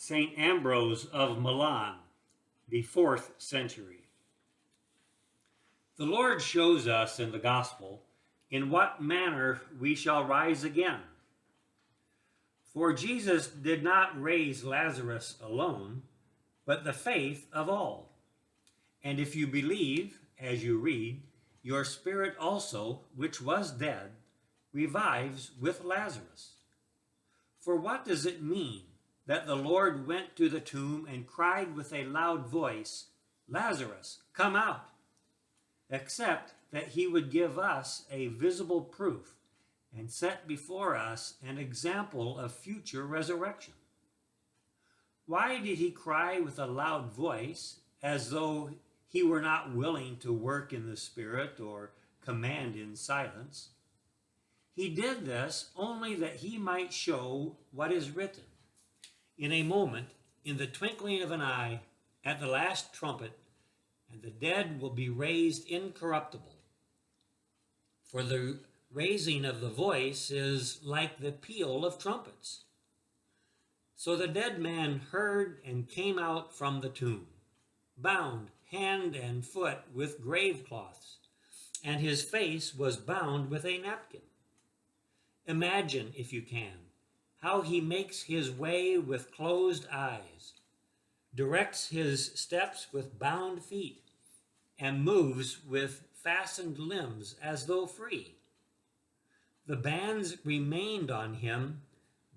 St. Ambrose of Milan, the 4th century. The Lord shows us in the gospel in what manner we shall rise again. For Jesus did not raise Lazarus alone, but the faith of all. And if you believe, as you read, your spirit also, which was dead, revives with Lazarus. For what does it mean that the Lord went to the tomb and cried with a loud voice, "Lazarus, come out," except that he would give us a visible proof and set before us an example of future resurrection? Why did he cry with a loud voice, as though he were not willing to work in the Spirit or command in silence? He did this only that he might show what is written. In a moment, in the twinkling of an eye, at the last trumpet, and the dead will be raised incorruptible. For the raising of the voice is like the peal of trumpets. So the dead man heard and came out from the tomb, bound hand and foot with grave cloths, and his face was bound with a napkin. Imagine, if you can, how he makes his way with closed eyes, directs his steps with bound feet, and moves with fastened limbs as though free. The bands remained on him,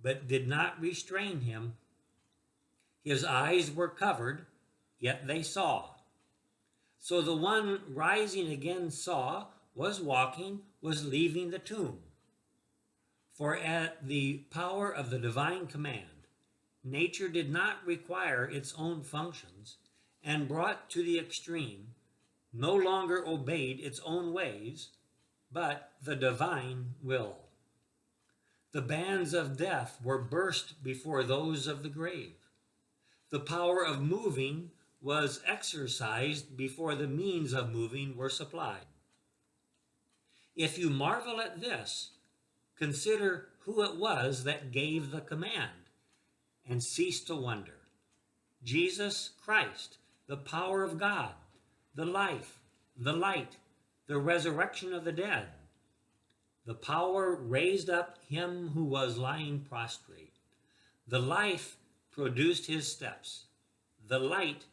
but did not restrain him. His eyes were covered, yet they saw. So the one rising again saw, was walking, was leaving the tomb. For at the power of the divine command, nature did not require its own functions, and brought to the extreme, no longer obeyed its own ways, but the divine will. The bands of death were burst before those of the grave. The power of moving was exercised before the means of moving were supplied. If you marvel at this, consider who it was that gave the command, and cease to wonder. Jesus Christ, the power of God, the life, the light, the resurrection of the dead. The power raised up him who was lying prostrate. The life produced his steps. The light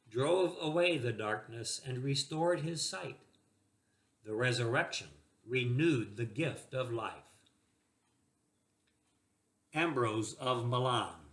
drove away the darkness and restored his sight. The resurrection renewed the gift of life. Ambrose of Milan.